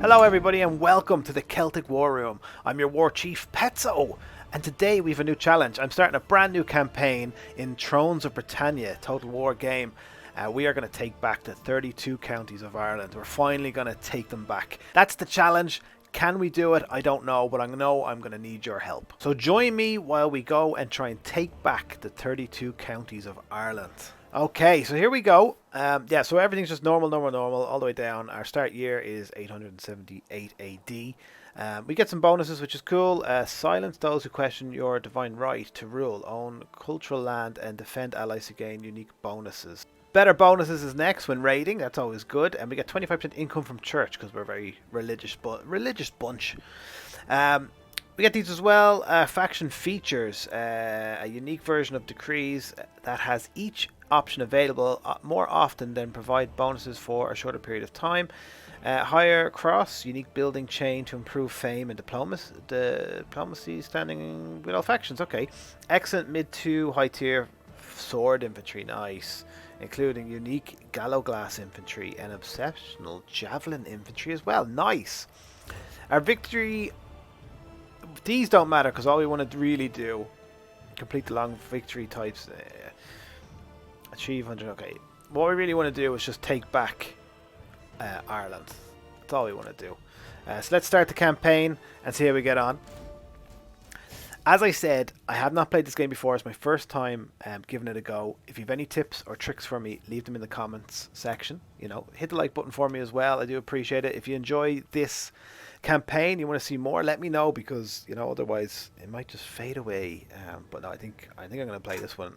Hello everybody and welcome to the Celtic War Room. I'm your War Chief Petzo, and today we have a new challenge. I'm starting a brand new campaign in Thrones of Britannia, Total War game. We are going to take back the 32 counties of Ireland. We're finally going to take them back. That's the challenge. Can we do it? I don't know, but I know I'm going to need your help. So join me while we go and try and take back the 32 counties of Ireland. Okay, so here we go. Yeah, so everything's just normal, all the way down. Our start year is 878 AD. We get some bonuses, which is cool. Silence those who question your divine right to rule, own cultural land, and defend allies to gain unique bonuses. Better bonuses is next when raiding. That's always good. And we get 25% income from church because we're a very religious bunch. We get these as well. Faction features, a unique version of decrees that has each option available more often than provide bonuses for a shorter period of time. Higher cross, unique building chain to improve fame and diplomacy standing with all factions. Okay. Excellent mid to high tier sword infantry. Nice. Including unique gallow glass infantry and exceptional javelin infantry as well. Nice. Our victory... These don't matter because all we want to really do... Complete the long victory types... Achieve 100. Okay, what we really want to do is just take back Ireland. That's all we want to do. So let's start the campaign and see how we get on. As I said, I have not played this game before. It's my first time giving it a go. If you have any tips or tricks for me, leave them in the comments section. You know, hit the like button for me as well. I do appreciate it. If you enjoy this campaign, you want to see more, let me know, because you know otherwise it might just fade away. But no, I think I'm going to play this one.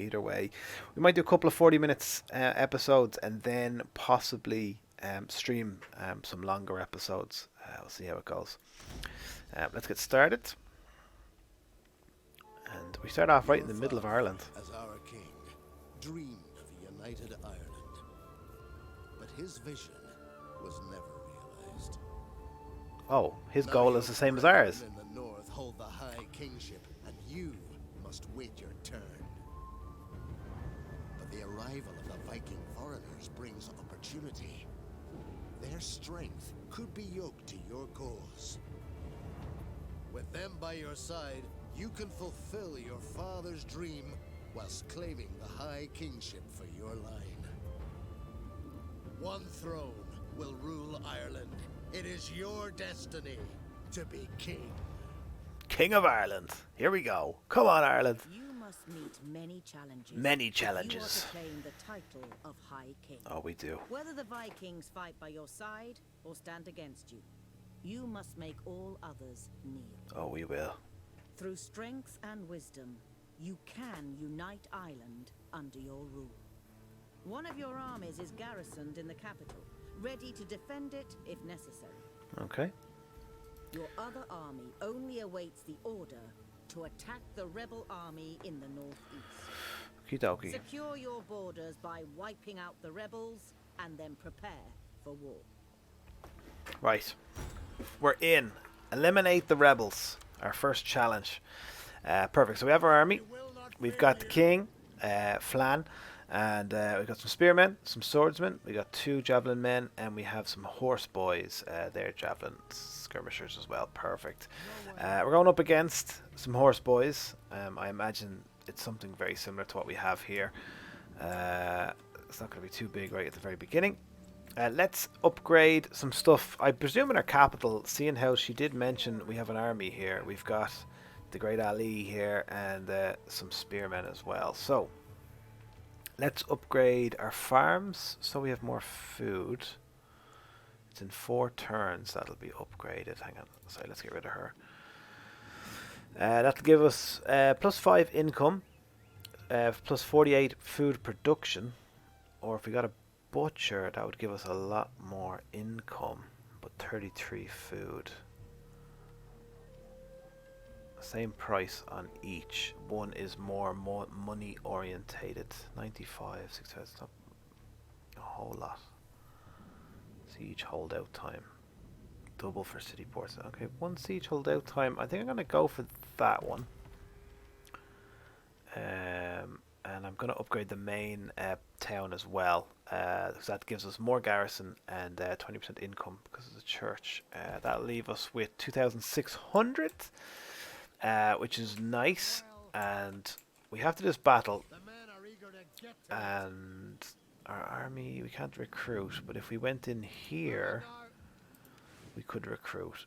Either way, we might do a couple of 40 minutes episodes and then possibly stream some longer episodes. We'll see how it goes. Let's get started. And we start off right in the middle of Ireland. As our king dreamed of a united Ireland, but his vision was never realized. Oh, his goal is the same as ours. In the north hold the high kingship, and you must wait your turn. The arrival of the Viking foreigners brings opportunity. Their strength could be yoked to your cause. With them by your side, you can fulfill your father's dream whilst claiming the high kingship for your line. One throne will rule Ireland. It is your destiny to be king. King of Ireland. Here we go. Come on, Ireland. Must meet many challenges. Many challenges. You want to claim the title of High King. Oh, we do. Whether the Vikings fight by your side or stand against you, you must make all others kneel. Oh, we will. Through strength and wisdom, you can unite Ireland under your rule. One of your armies is garrisoned in the capital, ready to defend it if necessary. Okay. Your other army only awaits the order to attack the rebel army in the northeast. Okie dokie. Secure your borders by wiping out the rebels and then prepare for war. Right. We're in. Eliminate the rebels. Our first challenge. Perfect. So we have our army. We've got the king, Flan, and we've got some spearmen, some swordsmen, we got 2 javelin men, and we have some horse boys. They're javelin skirmishers as well. Perfect. We're going up against some horse boys. I imagine it's something very similar to what we have here. It's not going to be too big right at the very beginning. Let's upgrade some stuff. I presume in our capital, seeing how she did mention we have an army here. We've got the Great Ali here and some spearmen as well. So let's upgrade our farms so we have more food. It's in 4 turns that'll be upgraded. Hang on, sorry, let's get rid of her. That'll give us plus 5 income, plus 48 food production, or if we got a butcher, that would give us a lot more income, but 33 food. Same price on each. One is more money orientated. 95, 65, it's not a whole lot. Siege holdout time. Double for city ports. Okay, 1 siege holdout time. I think I'm going to go for that one. And I'm going to upgrade the main town as well, because that gives us more garrison and 20% income because of the church. That'll leave us with 2,600, which is nice. And we have to do this battle. And our army, we can't recruit, but if we went in here, we could recruit.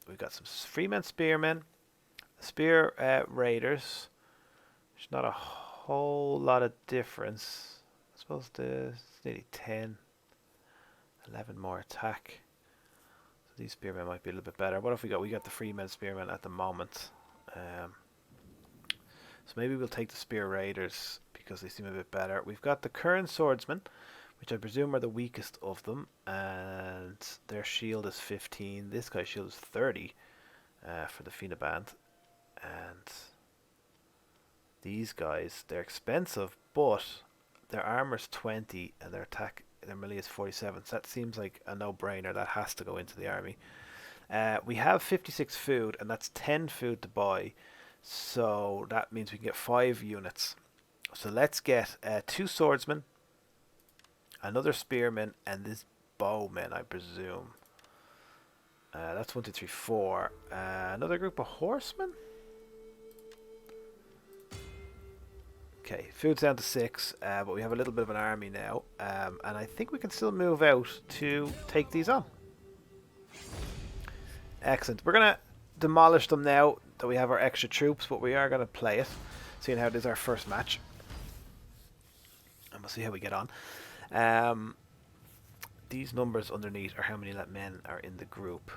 We've got some freemen, spearmen, spear raiders. There's not a whole lot of difference. I suppose it's nearly 10, 11 more attack. So these spearmen might be a little bit better. What have we got? We got the freemen, spearmen at the moment. So maybe we'll take the spear raiders because they seem a bit better. We've got the current swordsmen, which I presume are the weakest of them, and their shield is 15. This guy's shield is 30 for the Fina band. And these guys, they're expensive, but their armor's 20 and their attack, their melee is 47. So that seems like a no-brainer. That has to go into the army. We have 56 food, and that's 10 food to buy. So that means we can get 5 units. So let's get 2 swordsmen, another spearman, and this bowman, I presume. That's 1, 2, 3, 4. Another group of horsemen. Okay, food's down to 6, but we have a little bit of an army now, and I think we can still move out to take these on. Excellent. We're going to demolish them now that we have our extra troops, but we are going to play it, seeing how it is our first match. And we'll see how we get on. These numbers underneath are how many men are in the group.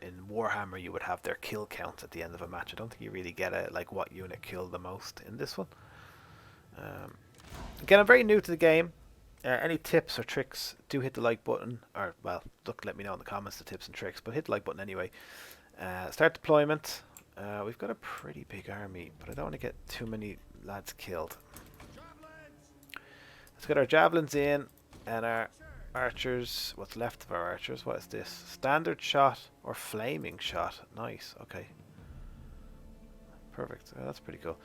In Warhammer, you would have their kill counts at the end of a match. I don't think you really get it, like what unit killed the most in this one. Again, I'm very new to the game. Any tips or tricks, do hit the like button, or well, let me know in the comments the tips and tricks, but hit the like button anyway. Start deployment. We've got a pretty big army, but I don't want to get too many lads killed. Let's get our javelins in and our archers. What's left of our archers? What is this? Standard shot or flaming shot? Nice. Okay. Perfect. That's pretty cool.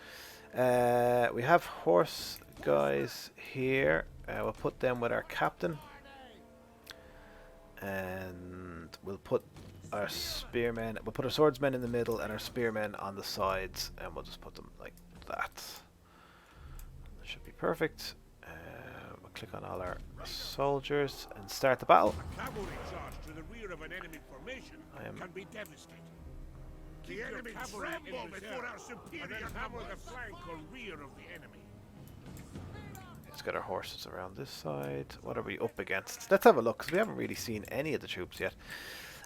We have horse guys here. We'll put them with our captain, and we'll put our spearmen. We'll put our swordsmen in the middle and our spearmen on the sides, and we'll just put them like that. That should be perfect. We'll click on all our soldiers and start the battle. A cavalry charge to the rear of an enemy formation can be devastating. The enemy tremble before our superior hammer the flank or rear of the enemy. Let's get our horses around this side. What are we up against? Let's have a look, because we haven't really seen any of the troops yet.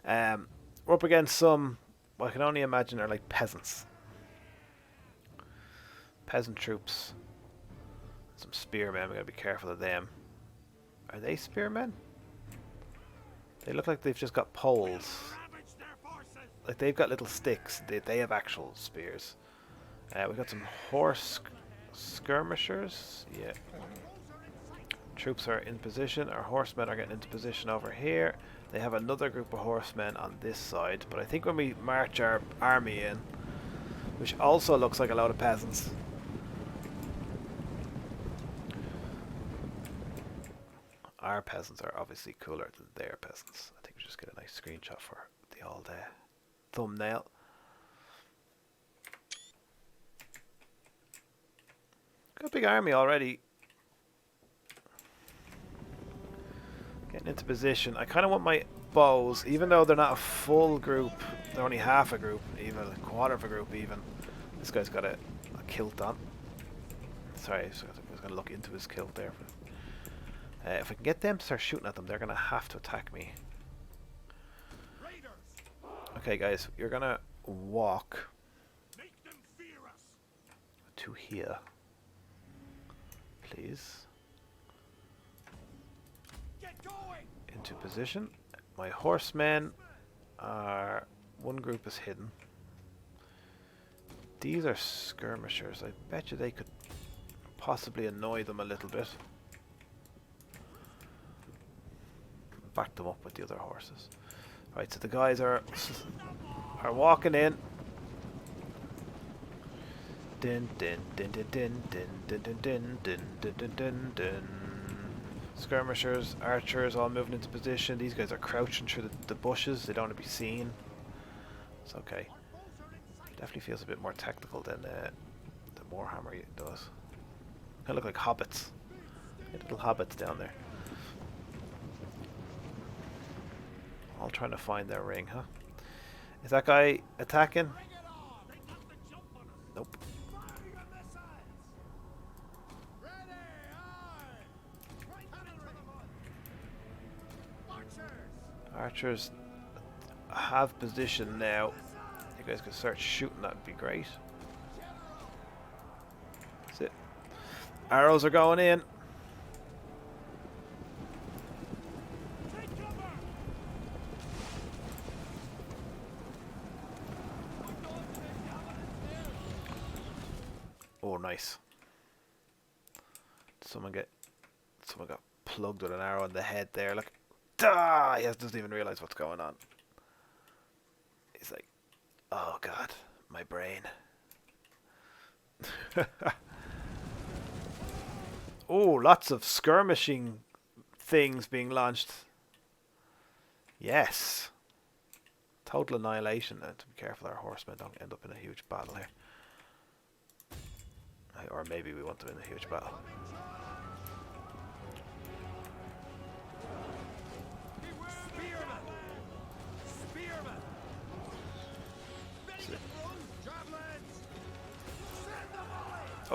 We're up against some, what I can only imagine are like peasants. Peasant troops. Some spearmen, we gotta be careful of them. Are they spearmen? They look like they've just got poles. Like they've got little sticks. They have actual spears. We've got some horse skirmishers. Yeah. Troops are in position. Our horsemen are getting into position over here. They have another group of horsemen on this side. But I think when we march our army in, which also looks like a load of peasants. Our peasants are obviously cooler than their peasants. I think we just get a nice screenshot for the old thumbnail. Got a big army already. Getting into position. I kind of want my bows, even though they're not a full group, they're only half a group, even a quarter of a group even. This guy's got a kilt on. Sorry, I was going to look into his kilt there. If I can get them to start shooting at them, they're going to have to attack me. Okay guys, you're going to walk to here. Please. Into position. My horsemen are... one group is hidden. These are skirmishers. I bet you they could possibly annoy them a little bit. Back them up with the other horses. Right, so the guys are walking in. Din din din din din din din din din din din din din din. Skirmishers, archers, all moving into position. These guys are crouching through the bushes. They don't want to be seen. It's okay. Definitely feels a bit more technical than the Warhammer does. They look like hobbits. Little hobbits down there. All trying to find their ring, huh? Is that guy attacking? Nope. Archers have position now. You guys can start shooting, that'd be great. That's it. Arrows are going in. Oh, nice. Someone got plugged with an arrow in the head there. Look. Ah, he doesn't even realize what's going on. He's like, oh god, my brain. Oh, lots of skirmishing things being launched. Yes. Total annihilation. To be careful our horsemen don't end up in a huge battle here. Or maybe we want them in a huge battle.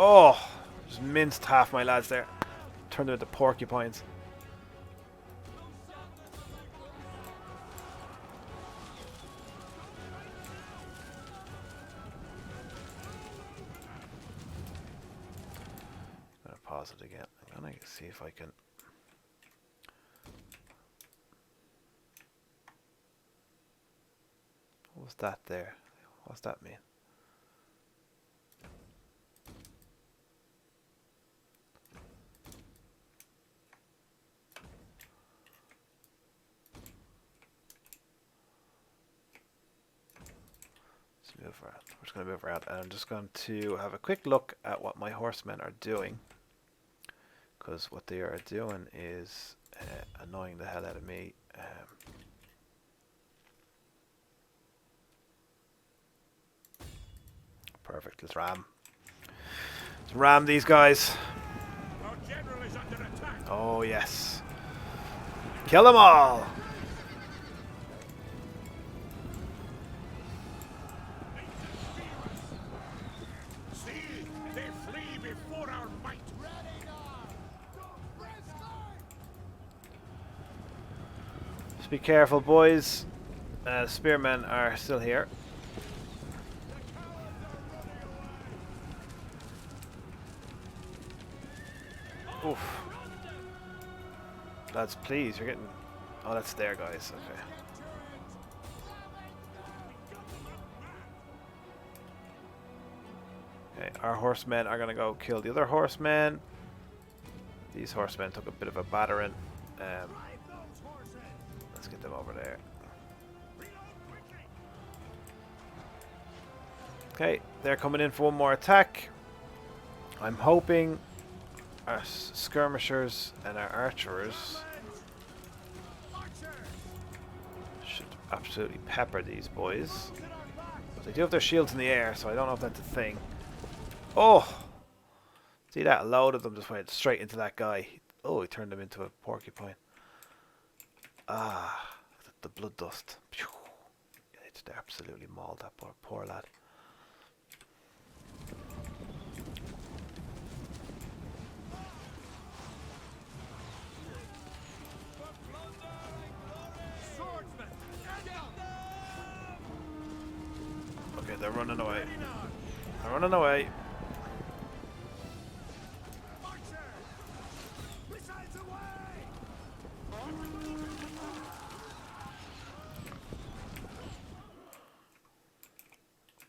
Oh, just minced half my lads there. Turned them into porcupines. I'm gonna pause it again. I'm gonna see if I can. What was that there? What's that mean? Move around. We're just going to move around, and I'm just going to have a quick look at what my horsemen are doing, because what they are doing is annoying the hell out of me. Perfect. Let's ram. Let's ram these guys. Our general is under attack. Oh yes. Kill them all. Be careful, boys. Spearmen are still here. Oof. Lads, please, you're getting... Oh, that's there, guys. Okay. Okay, our horsemen are gonna go kill the other horsemen. These horsemen took a bit of a battering. Let's get them over there. Okay, they're coming in for one more attack. I'm hoping our skirmishers and our archers should absolutely pepper these boys. But they do have their shields in the air, so I don't know if that's a thing. Oh! See that? A load of them just went straight into that guy. Oh, he turned him into a porcupine. Ah, the blood dust. It's absolutely mauled that poor lad. Okay, they're running away. They're running away.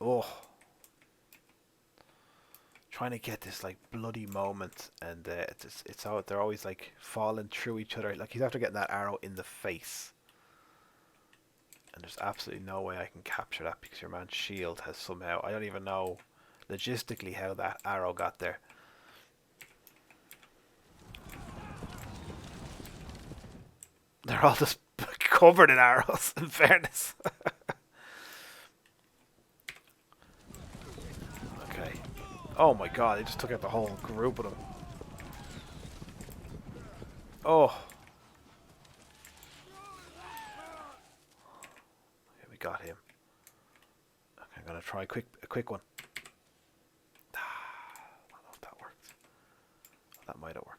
Oh, trying to get this like bloody moment, and it's how they're always like falling through each other. Like he's after getting that arrow in the face, and there's absolutely no way I can capture that because your man's shield has somehow, I don't even know. logistically how that arrow got there. They're all just covered in arrows, in fairness. Okay. Oh my god, he just took out the whole group of them. Oh. Okay, we got him. Okay, I'm gonna try a quick one. I don't know if that worked. That might have worked.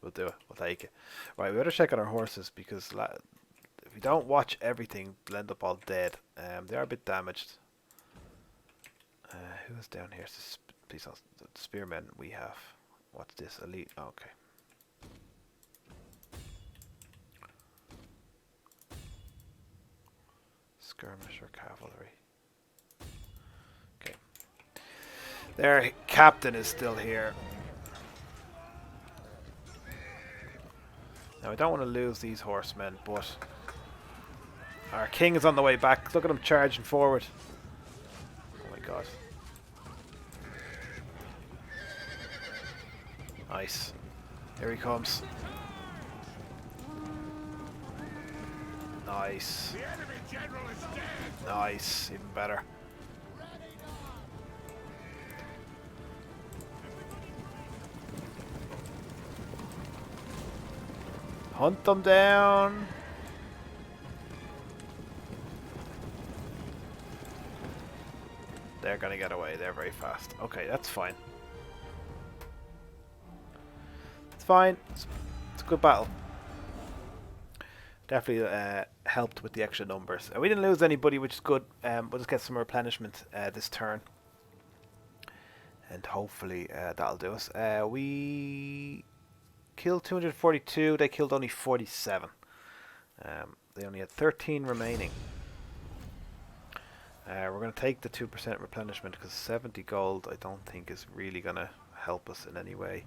We'll do it. We'll take it. Right, we better check on our horses because if we don't watch everything, we'll end up all dead. They are a bit damaged. Who's down here? Please don't. The spearmen we have. What's this? Elite. Oh, okay. Skirmisher cavalry. Okay. Their captain is still here. Now, I don't want to lose these horsemen, but our king is on the way back. Look at him charging forward. Oh my god. Nice. Here he comes. Nice. The enemy general is dead. Nice. Even better. Hunt them down. They're gonna get away. They're very fast. Okay, that's fine. It's fine. It's a good battle. Definitely helped with the extra numbers. We didn't lose anybody, which is good. We'll just get some replenishment this turn. And hopefully that'll do us. We killed 242. They killed only 47. They only had 13 remaining. We're going to take the 2% replenishment because 70 gold I don't think is really going to help us in any way.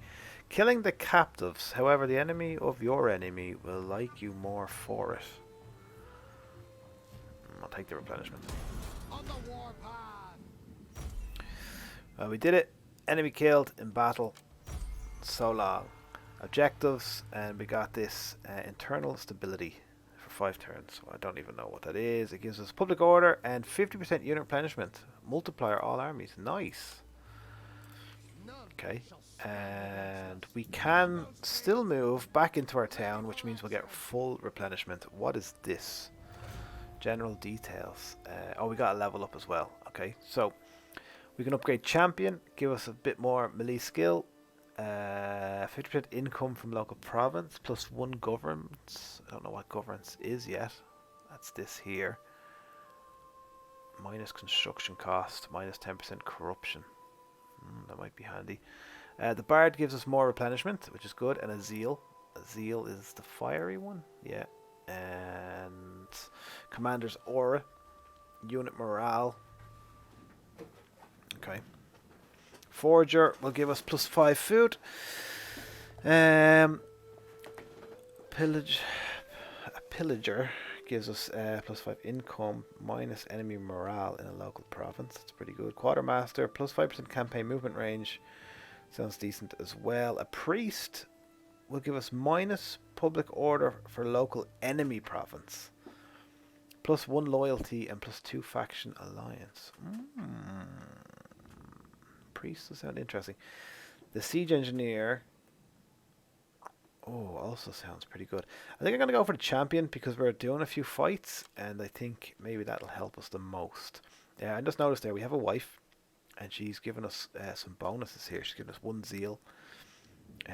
Killing the captives, however, the enemy of your enemy will like you more for it. I'll take the replenishment. On the warpath. We did it. Enemy killed in battle. So long. Objectives, and we got this internal stability for 5 turns. So I don't even know what that is. It gives us public order and 50% unit replenishment. Multiplier all armies. Nice. Okay. And we can still move back into our town, which means we'll get full replenishment. What is this? General details. Oh, we got a level up as well. Okay, so we can upgrade champion, give us a bit more melee skill. 50% income from local province, plus 1 governance. I don't know what governance is yet. That's this here. Minus construction cost, minus 10% corruption. That might be handy. The bard gives us more replenishment, which is good, and a zeal. A zeal is the fiery one, yeah. And commander's aura, unit morale. Okay. Forger will give us plus 5 food. A pillager gives us plus 5 income, minus enemy morale in a local province. It's pretty good. Quartermaster, plus 5% campaign movement range. Sounds decent as well. A priest will give us minus public order for local enemy province. Plus 1 loyalty and plus 2 faction alliance. Priest will sound interesting. The siege engineer also sounds pretty good. I think I'm going to go for the champion because we're doing a few fights and I think maybe that'll help us the most. Yeah, I just noticed there we have a wife and she's given us some bonuses here. She's given us 1 zeal,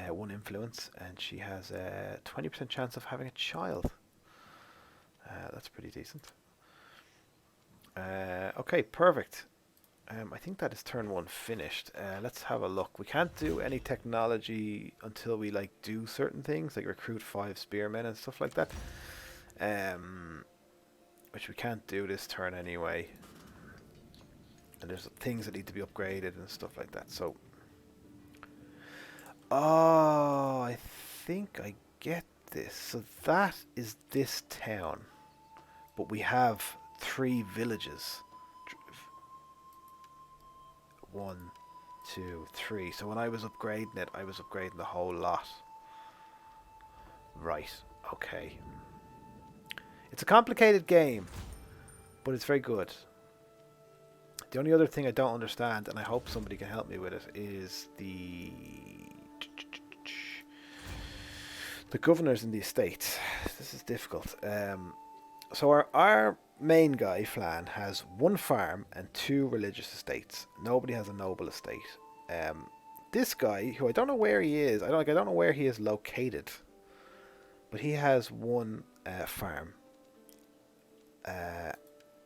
1 influence, and she has a 20% chance of having a child. That's pretty decent. Okay, perfect. I think that is turn 1 finished. Let's have a look. We can't do any technology until we do certain things, like recruit 5 spearmen and stuff like that. Which we can't do this turn anyway. And there's things that need to be upgraded and stuff like that. So, I think I get this. So that is this town. but we have 3 villages. 1, 2, 3. So when I was upgrading it, I was upgrading the whole lot. Right. Okay. It's a complicated game, but it's very good. The only other thing I don't understand, and I hope somebody can help me with it, is the governors in the estates. This is difficult. So our main guy, Flan, has 1 farm and 2 religious estates. Nobody has a noble estate. This guy, who I don't know where he is, I don't know where he is located, but he has 1 farm.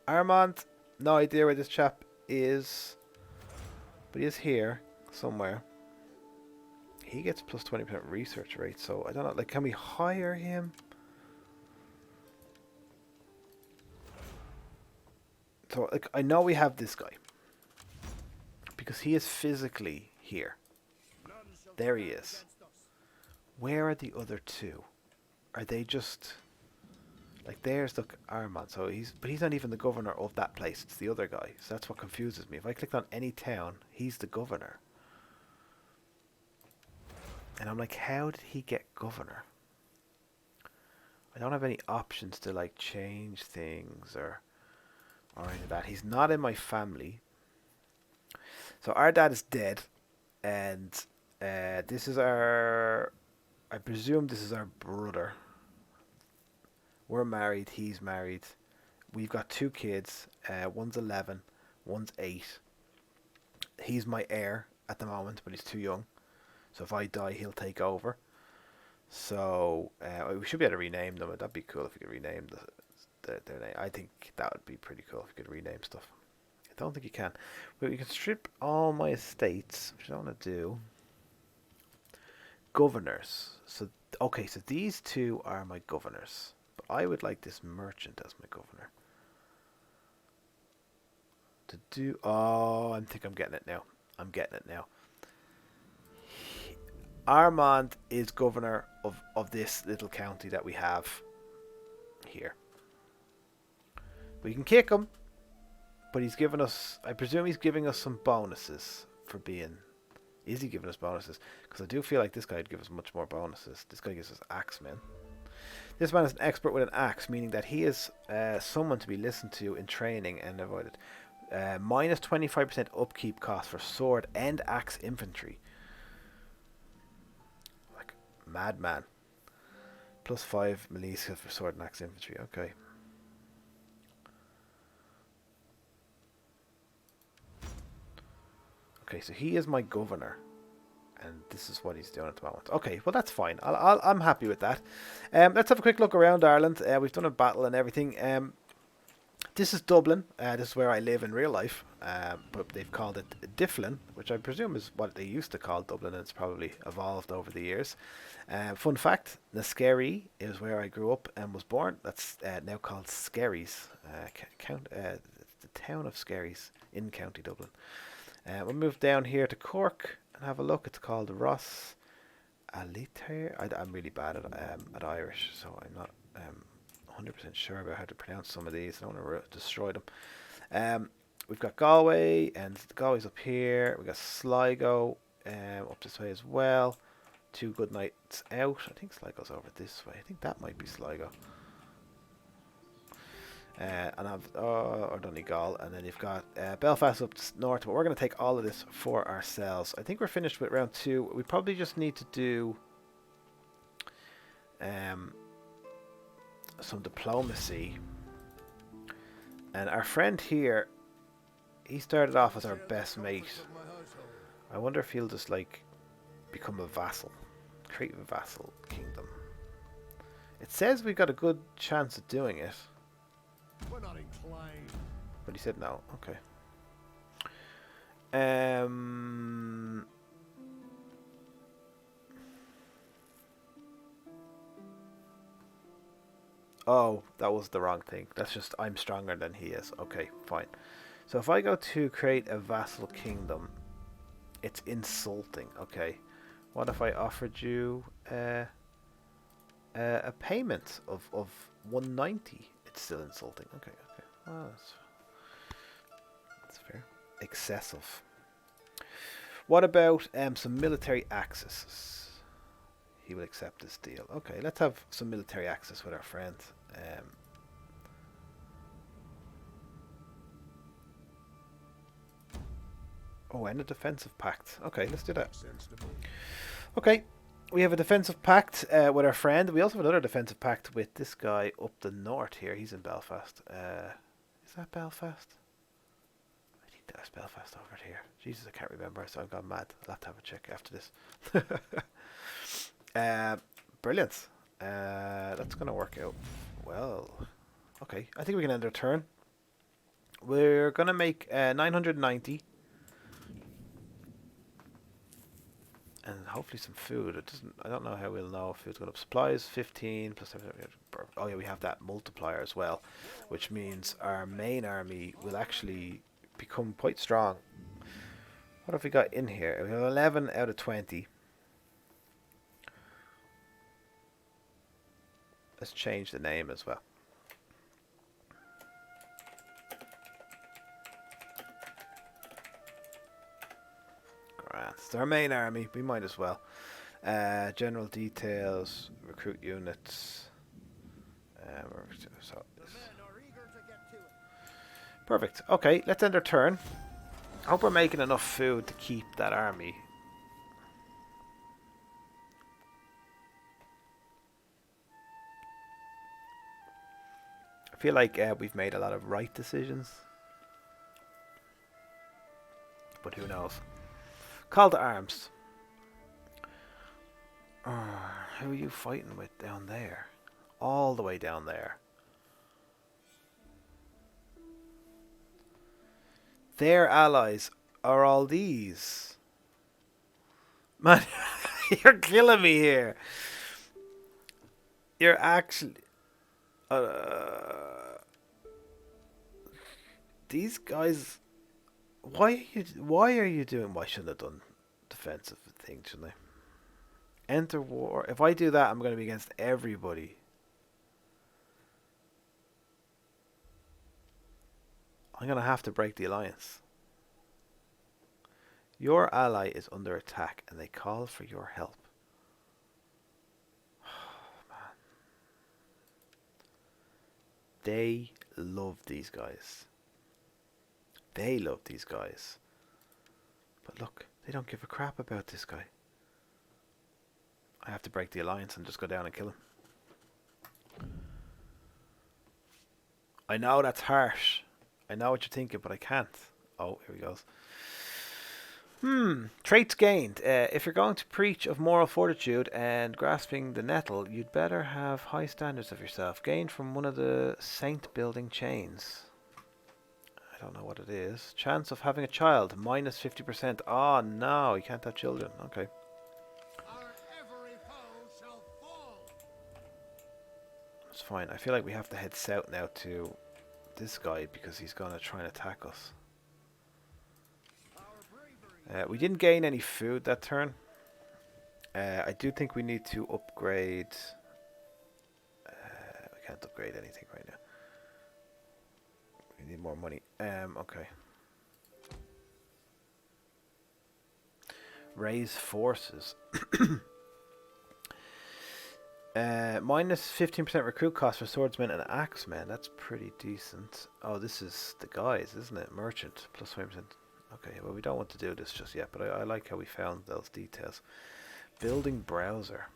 Armand, no idea where this chap is, but he is here somewhere. He gets plus 20% research rate, so I don't know, like, can we hire him? So, like, I know we have this guy, because he is physically here. There he is. Where are the other 2? Are they just... Like, there's the Armand, so he's not even the governor of that place. It's the other guy, so that's what confuses me. If I clicked on any town, he's the governor. And I'm like, how did he get governor? I don't have any options to, like, change things or any of that. He's not in my family. So our dad is dead, and this is our... I presume this is our brother. We're married, he's married. We've got 2 kids. One's 11, one's 8. He's my heir at the moment, but he's too young. So if I die, he'll take over. So we should be able to rename them. That'd be cool if we could rename their name. I think that would be pretty cool if we could rename stuff. I don't think you can. But we can strip all my estates, which I don't want to do. Governors. So okay, so these 2 are my governors. I would like this merchant as my governor. To do... Oh, I think I'm getting it now. I'm getting it now. Armand is governor of this little county that we have here. We can kick him, but he's given us... I presume he's giving us some bonuses for being... Is he giving us bonuses? Because I do feel like this guy would give us much more bonuses. This guy gives us axemen. This man is an expert with an axe, meaning that he is someone to be listened to in training and avoided. Minus 25% upkeep cost for sword and axe infantry. Like, madman. Plus 5 melee skill for sword and axe infantry. Okay. Okay, so he is my governor. And this is what he's doing at the moment. Okay, well that's fine. I'm happy with that. Let's have a quick look around Ireland. We've done a battle and everything. This is Dublin. This is where I live in real life. But they've called it Difflin, which I presume is what they used to call Dublin, and it's probably evolved over the years. Fun fact, Naskerry is where I grew up and was born. That's now called Skerries. The town of Skerries in County Dublin. We'll move down here to Cork. Have a look. It's called Ross Alitair. I'm really bad at Irish, so I'm not 100% sure about how to pronounce some of these. I don't want to destroy them. We've got Galway, and Galway's up here. We've got Sligo up this way as well. 2 good nights out. I think Sligo's over this way. I think that might be Sligo. And I've or Donegal, and then you've got Belfast up north, but we're going to take all of this for ourselves. I think we're finished with round 2. We probably just need to do some diplomacy. And our friend here, he started off as our best mate. I wonder if he'll just like become a vassal, create a vassal kingdom. It says we've got a good chance of doing it. We're not inclined. But he said no. Okay. Oh, that was the wrong thing. That's just I'm stronger than he is. Okay, fine. So if I go to create a vassal kingdom, it's insulting. Okay. What if I offered you a payment of 190? It's still insulting. Okay. Oh, that's fair. Excessive. What about some military access? He will accept this deal. Okay, let's have some military access with our friend. Oh, and a defensive pact. Okay, let's do that. Okay, we have a defensive pact with our friend. We also have another defensive pact with this guy up the north here. He's in Belfast. Is that Belfast? I think that's Belfast over here. Jesus, I can't remember, so I've gone mad. I'll have to have a check after this. Brilliant. That's going to work out well. Okay, I think we can end our turn. We're going to make 990. And hopefully some food. It doesn't. I don't know how we'll know if food's going up. Supplies 15 plus. Oh yeah, we have that multiplier as well, which means our main army will actually become quite strong. What have we got in here? We have 11 out of 20. Let's change the name as well. It's our main army. We might as well. General details, recruit units. Perfect. Okay, let's end our turn. I hope we're making enough food to keep that army. I feel like we've made a lot of right decisions. But who knows? Call to arms. Who are you fighting with down there? All the way down there. Their allies are all these. Man, you're killing me here. You're actually... these guys... Why are you doing... Why shouldn't I have done defensive things, shouldn't I? Enter war. If I do that, I'm going to be against everybody. I'm going to have to break the alliance. Your ally is under attack and they call for your help. Oh, man. They love these guys. They love these guys. But look, they don't give a crap about this guy. I have to break the alliance and just go down and kill him. I know that's harsh. I know what you're thinking, but I can't. Oh, here he goes. Traits gained. If you're going to preach of moral fortitude and grasping the nettle, you'd better have high standards of yourself. Gained from one of the saint building chains. I don't know what it is. Chance of having a child, minus 50%. Oh no, you can't have children. Okay. That's fine. I feel like we have to head south now to this guy because he's going to try and attack us. We didn't gain any food that turn. I do think we need to upgrade. We can't upgrade anything right now. We need more money. Okay. Raise forces. Minus 15% recruit cost for swordsmen and axemen. That's pretty decent. Oh, this is the guys, isn't it? Merchant plus 5%. Okay, well, we don't want to do this just yet, but I like how we found those details. Building browser.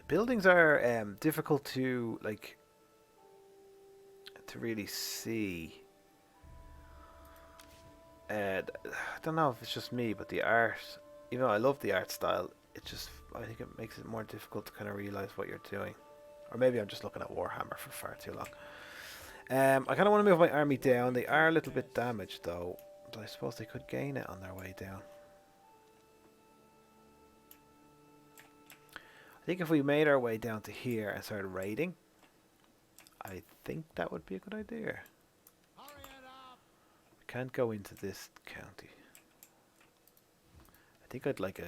Buildings are difficult to really see. I don't know if it's just me, but the art, even though I love the art style, I think it makes it more difficult to kind of realize what you're doing. Or maybe I'm just looking at Warhammer for far too long. I kind of want to move my army down. They are a little bit damaged though, but I suppose they could gain it on their way down. I think if we made our way down to here and started raiding, I think that would be a good idea. We can't go into this county. I think I'd like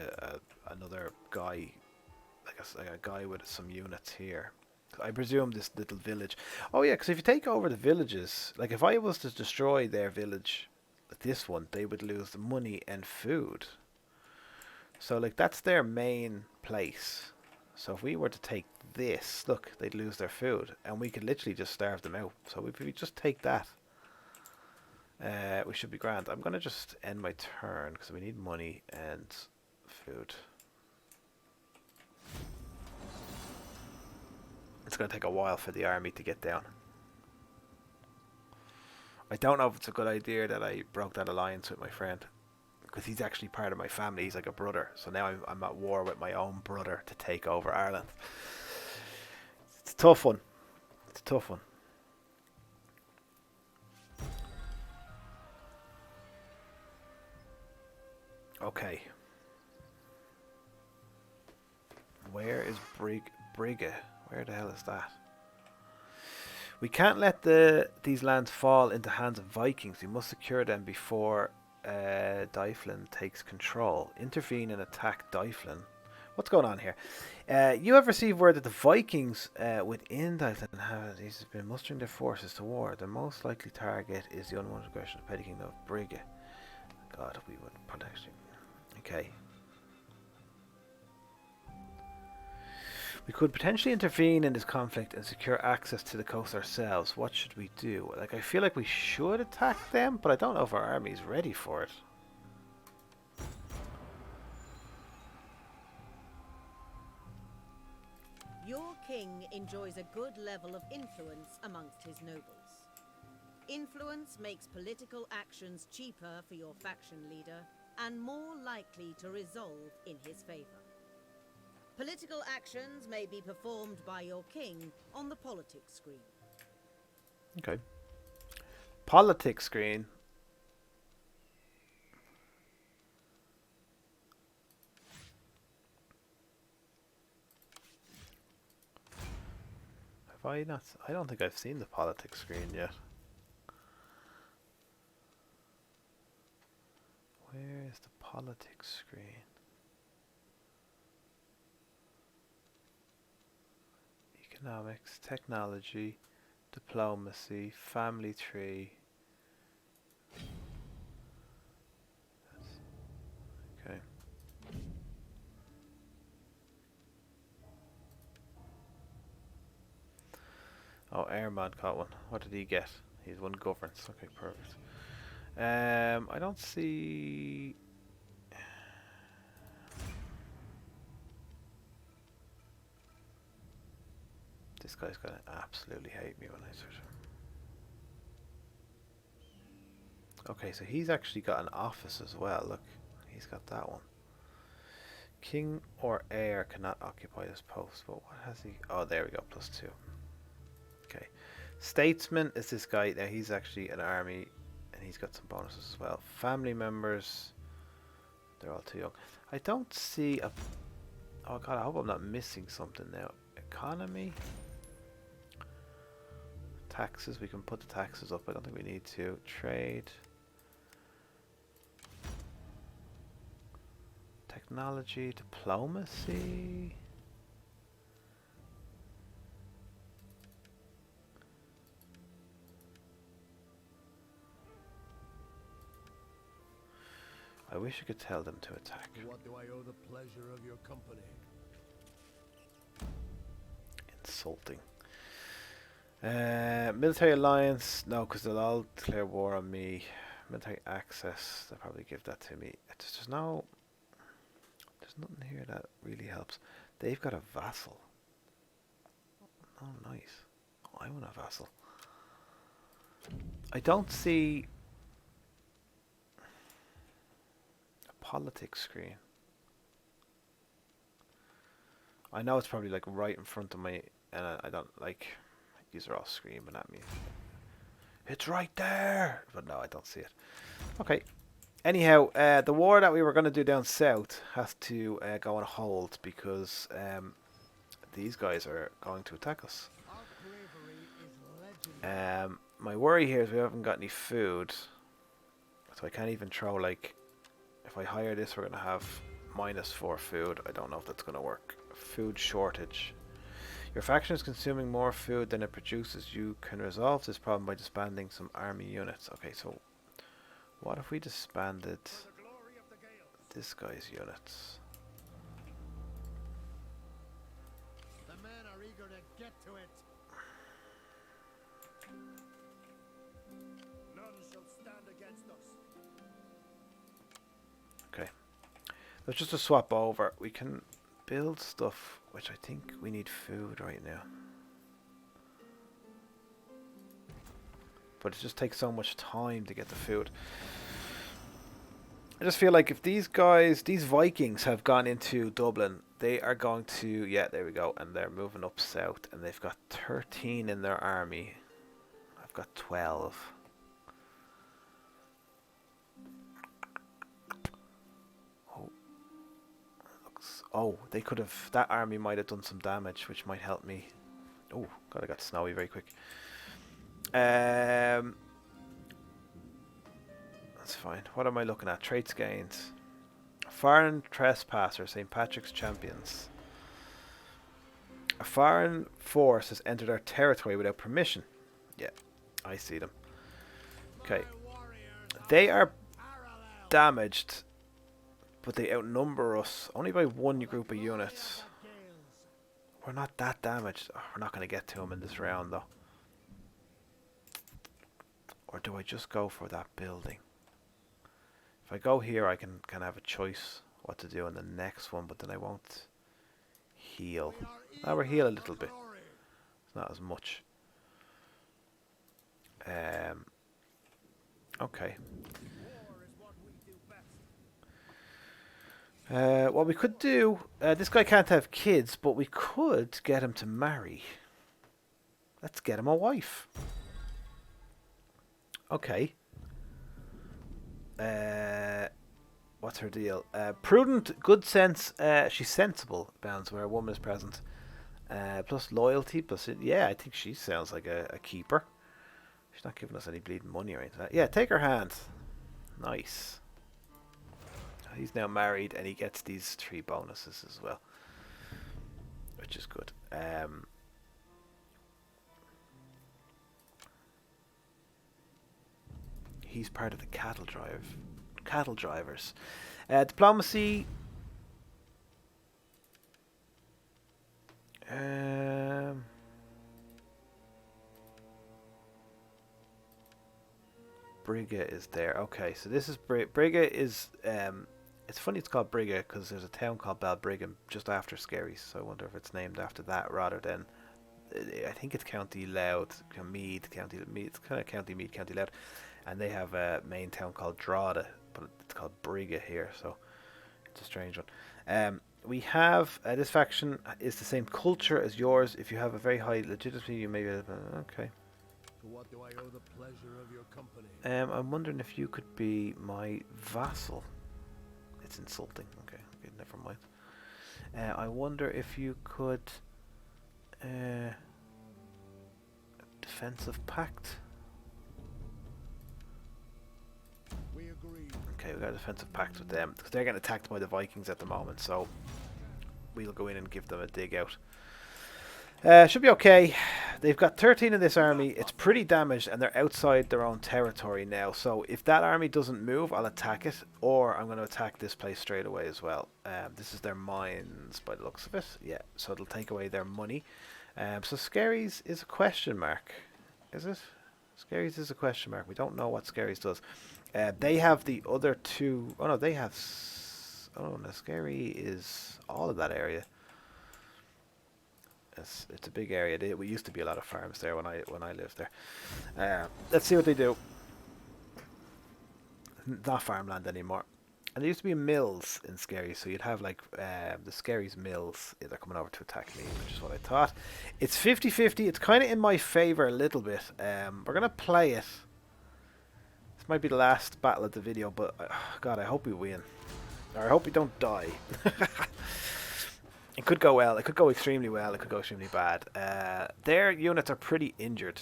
another guy, like a guy with some units here. I presume this little village. Oh yeah, because if you take over the villages, like if I was to destroy their village, this one, they would lose the money and food. So like that's their main place. So if we were to take this, look, they'd lose their food, and we could literally just starve them out. So if we just take that, we should be grand. I'm gonna just end my turn because we need money and food. It's going to take a while for the army to get down. I don't know if it's a good idea that I broke that alliance with my friend, because he's actually part of my family. He's like a brother. So now I'm at war with my own brother to take over Ireland. It's a tough one. It's a tough one. Okay. Where is Brigga? Where the hell is that? We can't let these lands fall into hands of Vikings. We must secure them before Dyflin takes control. Intervene and attack Dyflin. What's going on here? You have received word that the Vikings within Dyflin have been mustering their forces to war. The most likely target is the unwanted aggression of the petty kingdom of Brigga. God, we would protect you. Okay. We could potentially intervene in this conflict and secure access to the coast ourselves. What should we do? Like, I feel like we should attack them, but I don't know if our army is ready for it. Your king enjoys a good level of influence amongst his nobles. Influence makes political actions cheaper for your faction leader and more likely to resolve in his favor. Political actions may be performed by your king on the politics screen. Okay. Politics screen. Have I not? I don't think I've seen the politics screen yet. Where is the politics screen? Economics, technology, diplomacy, family tree. Okay. Oh, Airman caught one. What did he get? He's won governance. Okay, perfect. I don't see. This guy's gonna absolutely hate me when I search him. Okay, so he's actually got an office as well. Look, he's got that one. King or heir cannot occupy this post. But what has he? Oh, there we go. +2. Okay. Statesman is this guy. Now he's actually an army, and he's got some bonuses as well. Family members. They're all too young. I don't see a. Oh god, I hope I'm not missing something now. Economy. Taxes, we can put the taxes up. I don't think we need to. Trade. Technology, diplomacy. I wish I could tell them to attack. What do I owe the pleasure of your company? Insulting. Military alliance, no, because they'll all declare war on me. Military access, they'll probably give that to me. There's nothing here that really helps. They've got a vassal. Oh, nice. Oh, I want a vassal. I don't see a politics screen. I know it's probably like right in front of me, and I don't like. These are all screaming at me. It's right there! But no, I don't see it. Okay. Anyhow, the war that we were going to do down south has to go on hold because these guys are going to attack us. My worry here is we haven't got any food. So I can't even throw, like... If I hire this, we're going to have -4 food. I don't know if that's going to work. Food shortage. Your faction is consuming more food than it produces. You can resolve this problem by disbanding some army units. Okay, so what if we disbanded this guy's units? The men are eager to get to it. None shall stand against us. Okay. Let's just to swap over. We can build stuff, which I think we need food right now. But it just takes so much time to get the food. I just feel like if these guys, these Vikings have gone into Dublin, they are going to, yeah, there we go, and they're moving up south, and they've got 13 in their army. I've got 12. Oh, they could have, that army might have done some damage, which might help me. Oh, God, I got snowy very quick. That's fine. What am I looking at? Traits gains. Foreign trespasser, St. Patrick's champions. A foreign force has entered our territory without permission. Yeah, I see them. Okay. They are damaged, but they outnumber us only by one group of units. We're not that damaged. Oh, we're not going to get to them in this round, though. Or do I just go for that building? If I go here, I can have a choice what to do in the next one, but then I won't heal. Now we'll heal a little bit. It's not as much. Okay. What we could do, this guy can't have kids, but we could get him to marry. Let's get him a wife. Okay. What's her deal? Prudent, good sense. She's sensible, bounds where a woman is present. Plus loyalty, plus yeah, I think she sounds like a keeper. She's not giving us any bleeding money or anything like that. Yeah, take her hand. Nice. He's now married and he gets these 3 bonuses as well, which is good. He's part of the cattle drivers. Diplomacy. Briga is there. Okay, so this is Briga is it's funny it's called Briga because there's a town called Balbriggan just after Skerries, so I wonder if it's named after that rather than I think it's County Louth, Meath, County Meath. It's kind of County Meath, County Louth, and they have a main town called Drogheda, but it's called Briga here, so it's a strange one. We have this faction is the same culture as yours. If you have a very high legitimacy, you may be okay. To what do I owe the pleasure of your company? I'm wondering if you could be my vassal. It's insulting. Okay, never mind. I wonder if you could defensive pact. We agree. Okay, we got a defensive pact with them because they're getting attacked by the Vikings at the moment. So we'll go in and give them a dig out. Should be okay. They've got 13 in this army. It's pretty damaged and they're outside their own territory now. So if that army doesn't move, I'll attack it. Or I'm going to attack this place straight away as well. This is their mines by the looks of it. Yeah, so it'll take away their money. So Skerries is a question mark. Is it? Skerries is a question mark. We don't know what Skerries does. They have the other 2. Oh no, they have... Oh no, Skerry is all of that area. It's a big area. We used to be a lot of farms there when I lived there. Let's see what they do. Not farmland anymore. And there used to be mills in Skerry, so you'd have like the Skerry's mills. They're coming over to attack me, which is what I thought. It's 50-50. It's kind of in my favor a little bit. We're gonna play it. This might be the last battle of the video, but God, I hope we win. Or I hope we don't die. It could go well. It could go extremely well. It could go extremely bad. Their units are pretty injured.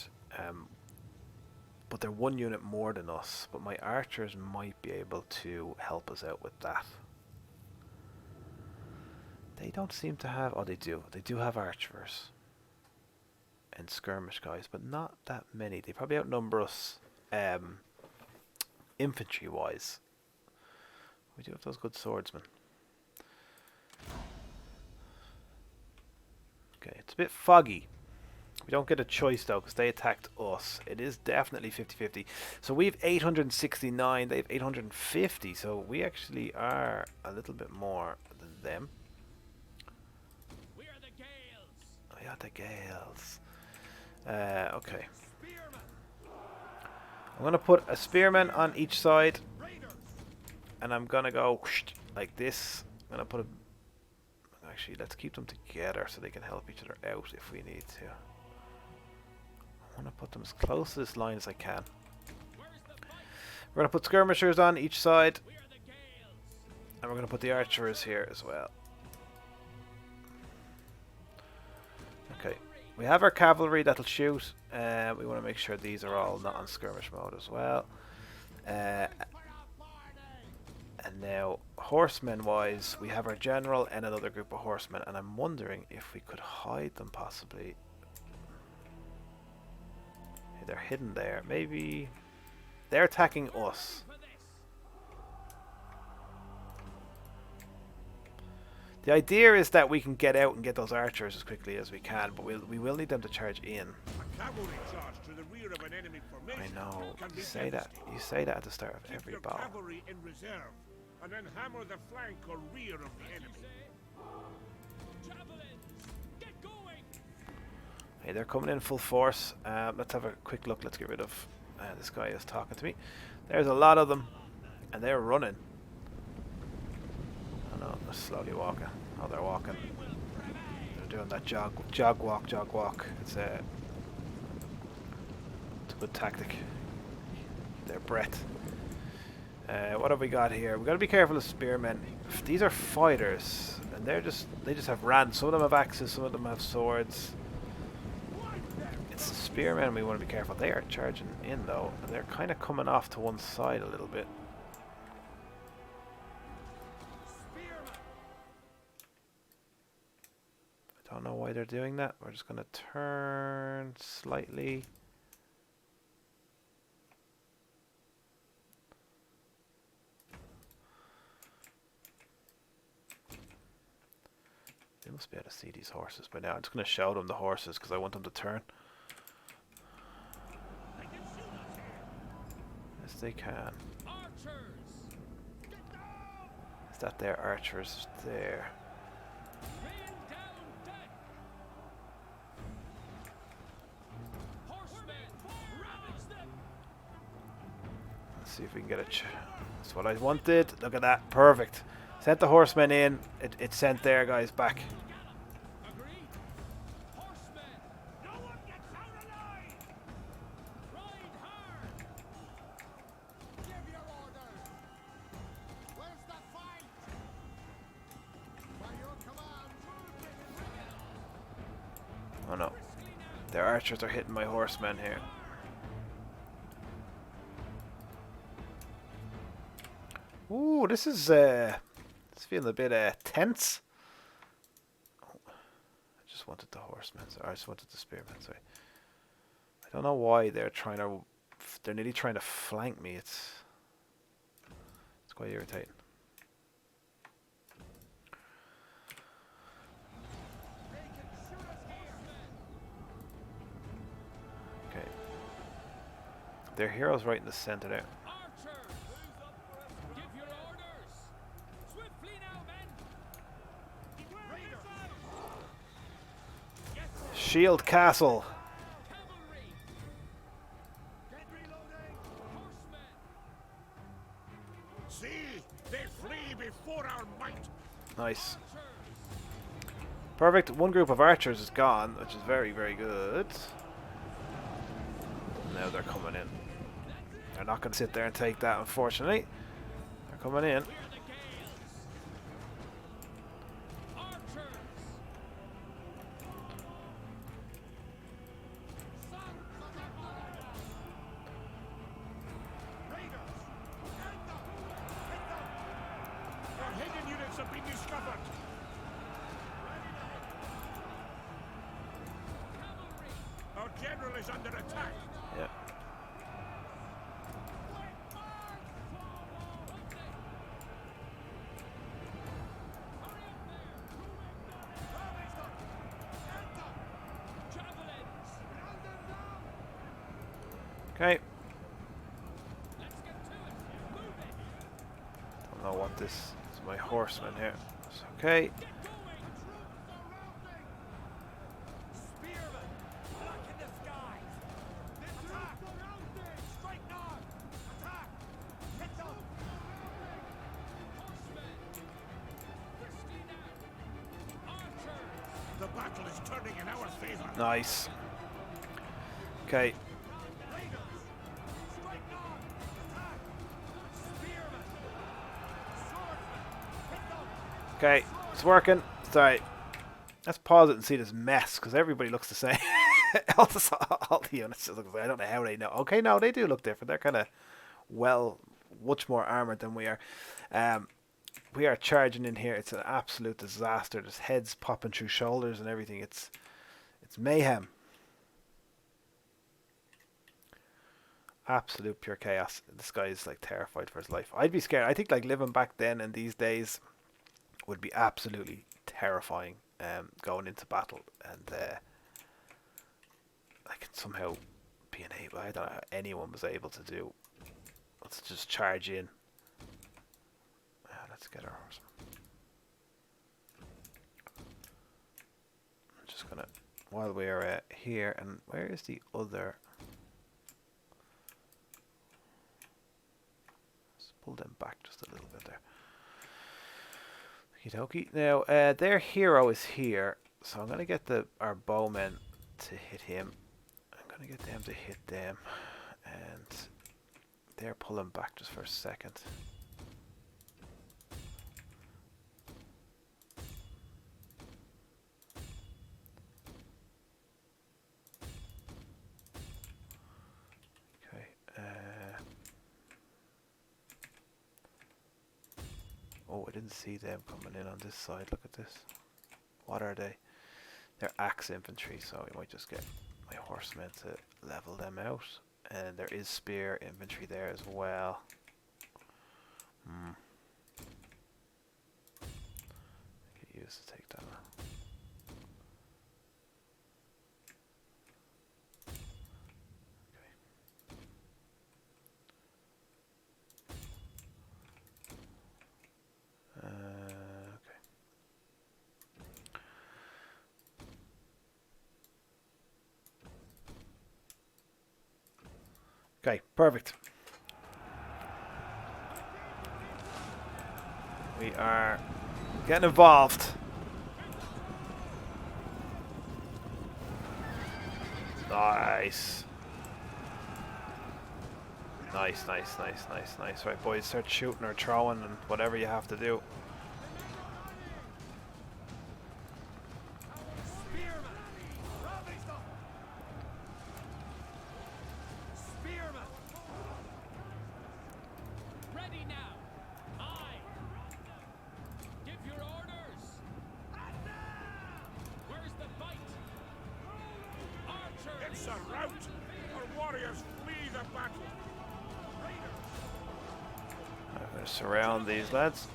But they're 1 unit more than us. But my archers might be able to help us out with that. They don't seem to have... Oh, they do. They do have archers. and skirmish guys, but not that many. They probably outnumber us infantry wise. We do have those good swordsmen. Okay, it's a bit foggy. We don't get a choice though because they attacked us. It is definitely 50-50. So we have 869, they have 850, so we actually are a little bit more than them. We are the Gales. Oh yeah, the Gales. Okay. I'm going to put a spearman on each side. And I'm going to go like this. I'm going to put a... Actually, let's keep them together so they can help each other out if we need to. I want to put them as close to this line as I can. We're going to put skirmishers on each side. And we're going to put the archers here as well. Okay. We have our cavalry that'll shoot. We want to make sure these are all not on skirmish mode as well. And now, horsemen wise, we have our general and another group of horsemen. And I'm wondering if we could hide them possibly. They're hidden there. Maybe they're attacking us. The idea is that we can get out and get those archers as quickly as we can, but we will need them to charge in. A cavalry charge to the rear of an enemy formation. I know. Can You be say that. devastating. You say that at the start of Keep every your battle. cavalry in reserve, and then hammer the flank or rear of the enemy. Hey, they're coming in full force. Let's have a quick look. Let's get rid of this guy is talking to me. There's a lot of them, and they're running. Oh no, they're slowly walking. Oh, they're walking. They're doing that jog walk. It's a good tactic. Their breath. What have we got here? We've got to be careful of spearmen. These are fighters, and they just have rams. Some of them have axes, some of them have swords. It's the spearmen we want to be careful. They are charging in though, and they're kind of coming off to one side a little bit. I don't know why they're doing that. We're just going to turn slightly. They must be able to see these horses by now. I'm just going to show them the horses because I want them to turn. Yes, they can. Is that their archers there? Let's see if we can get a that's what I wanted. Look at that. Perfect. Sent the horsemen in. It sent their guys back. Oh no. Their archers are hitting my horsemen here. Ooh, this is it's feeling a bit tense. Oh, I just wanted the horsemen. Sorry, I just wanted the spearmen. Sorry. I don't know why they're nearly trying to flank me. It's quite irritating. Okay. Their hero's right in the center there. Shield Castle. See, they flee before our might. Nice. Perfect. One group of archers is gone, which is very, very good. Now they're coming in. They're not going to sit there and take that, unfortunately. They're coming in. general is under attack. Yeah. Okay. Don't know what this is. My horseman here. It's okay. The battle is turning in our favor. Nice. Okay. Okay, it's working. Sorry. Let's pause it and see this mess, because everybody looks the same. all the units just look. I don't know how they know. Okay, no, they do look different. They're kind of much more armored than we are. We are charging in here. It's an absolute disaster. There's heads popping through shoulders and everything. It's mayhem. Absolute pure chaos. This guy is like terrified for his life. I'd be scared. I think like living back then and these days would be absolutely terrifying. Going into battle and like somehow being able. I don't know how anyone was able to do. Let's just charge in. Let's get our horseman. I'm just gonna while we're here, and where is the other? Let's pull them back just a little bit there. Okie dokie. Now their hero is here, so I'm gonna get our bowmen to hit him. I'm gonna get them to hit them, and they're pulling back just for a second. Oh, I didn't see them coming in on this side. Look at this. What are they? They're axe infantry, so we might just get my horsemen to level them out. And there is spear infantry there as well. Could use to take that on. Okay, perfect. We are getting involved. Nice. Nice, nice, nice, nice, nice. Right, boys, start shooting or throwing and whatever you have to do. It's a rout! Our warriors flee the battle! I'm going to surround these lads.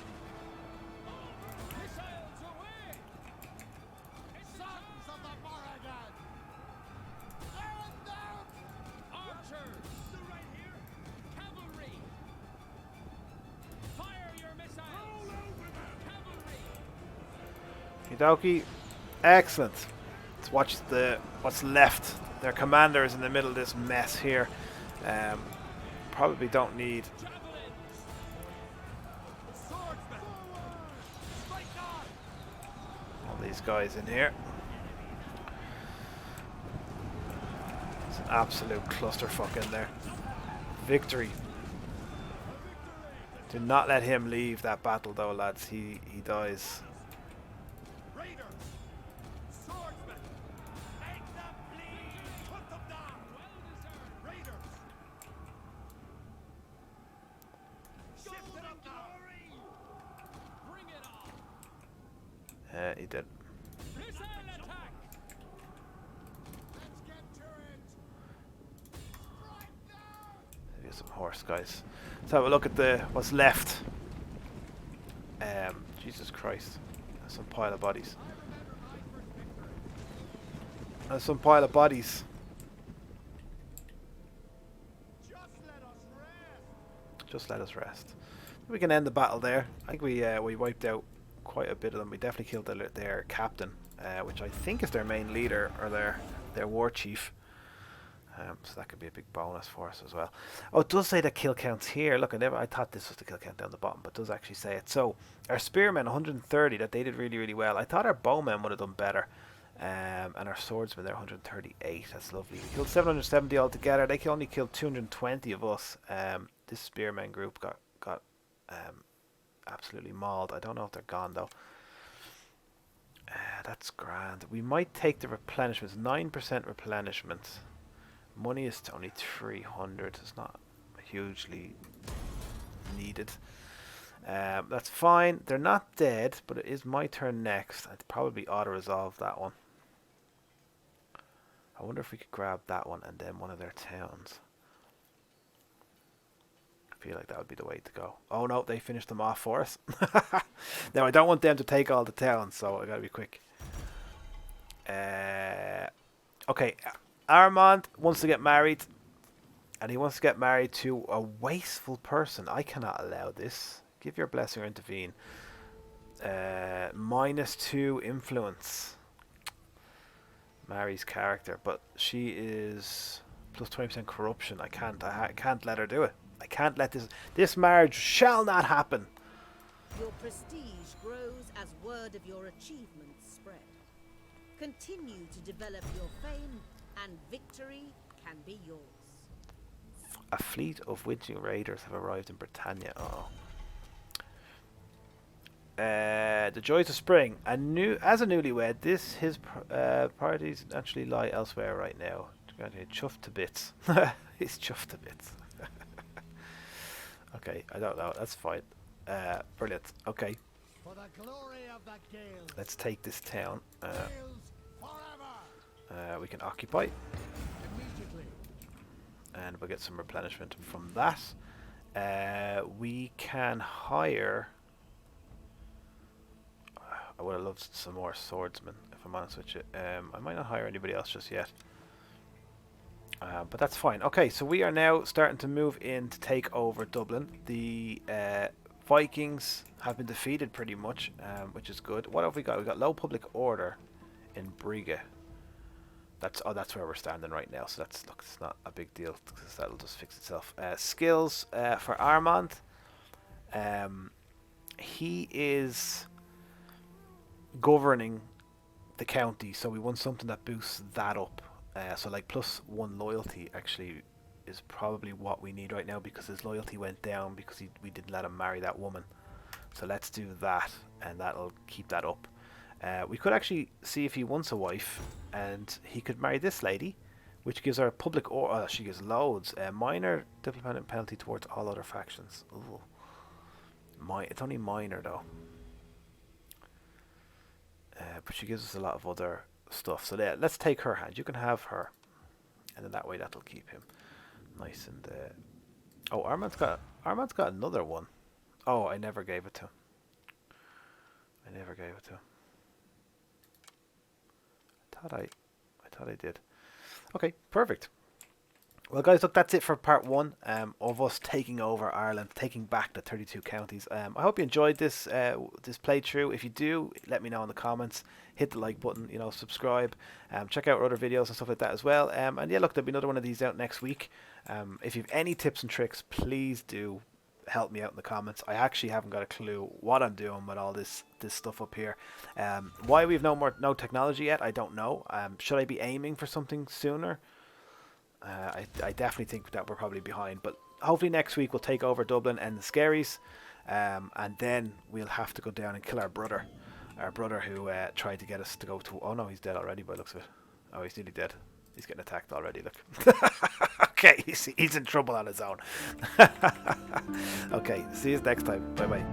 Okie dokie. Excellent. Let's watch what's left. Their commander is in the middle of this mess here. Probably don't need all these guys in here. It's an absolute clusterfuck in there. Victory. Do not let him leave that battle though, lads. He dies. He did. some horse guys. Let's have a look at the what's left. Jesus Christ. That's some pile of bodies. That's some pile of bodies. Just let us rest. We can end the battle there. I think we wiped out quite a bit of them. We definitely killed their captain, which I think is their main leader or their war chief. So that could be a big bonus for us as well. Oh, it does say the kill counts here. Look, I thought this was the kill count down the bottom, but it does actually say it. So our spearmen 130, that they did really well. I thought our bowmen would have done better, and our swordsmen they're 138. That's lovely. We killed 770 altogether. They only killed 220 of us. This spearmen group got absolutely mauled. I don't know if they're gone though. That's grand. We might take the replenishments. 9% replenishment. Money is only 300. It's not hugely needed. That's fine. They're not dead, but it is my turn next. I'd probably auto-resolve that one. I wonder if we could grab that one and then one of their towns. I feel like that would be the way to go. Oh no, they finished them off for us. Now I don't want them to take all the towns, so I gotta be quick. Okay. Armand wants to get married, and he wants to get married to a wasteful person. I cannot allow this. Give your blessing or intervene. -2 influence. Mary's character, but she is plus 20% corruption. I can't let her do it. I can't let this marriage shall not happen. Your prestige grows as word of your achievements spread. Continue to develop your fame, and victory can be yours. A fleet of witching raiders have arrived in Britannia. The joys of spring. As a newlywed, his priorities naturally lie elsewhere right now. Chuffed to bits. He's chuffed to bits. Okay, I don't know. That's fine. Brilliant. Okay. For the glory of the Gales. Let's take this town. We can occupy. Immediately. And we'll get some replenishment from that. We can hire... I would have loved some more swordsmen, if I'm honest with you. I might not hire anybody else just yet. But that's fine. Okay, so we are now starting to move in to take over Dublin. The Vikings have been defeated pretty much, which is good. What have we got? We've got low public order in Briga. That's where we're standing right now. So it's not a big deal because that'll just fix itself. Skills for Armand. He is governing the county, so we want something that boosts that up. So like +1 loyalty actually is probably what we need right now, because his loyalty went down because we didn't let him marry that woman. So let's do that, and that'll keep that up. We could actually see if he wants a wife, and he could marry this lady, which gives her public or she gives loads. Minor diplomatic penalty towards all other factions. Ooh. It's only minor though. But she gives us a lot of other stuff. So yeah, let's take her hand. You can have her, and then that way that'll keep him nice and. Oh, Armand's got another one. Oh, I never gave it to him. I thought I did. Okay, perfect. Well, guys, look, that's it for part 1 of us taking over Ireland, taking back the 32 counties. I hope you enjoyed this playthrough. If you do, let me know in the comments. Hit the like button, subscribe. Check out our other videos and stuff like that as well. And yeah, look, there'll be another one of these out next week. If you have any tips and tricks, please do help me out in the comments. I actually haven't got a clue what I'm doing with all this stuff up here. Why we've no technology yet, I don't know. Should I be aiming for something sooner? I definitely think that we're probably behind, but hopefully next week we'll take over Dublin and the Enquiries, and then we'll have to go down and kill our brother who tried to get us to go to... Oh no, he's dead already by the looks of it. Oh, he's nearly dead. He's getting attacked already, look. Okay, he's in trouble on his own. Okay, see you next time. Bye bye.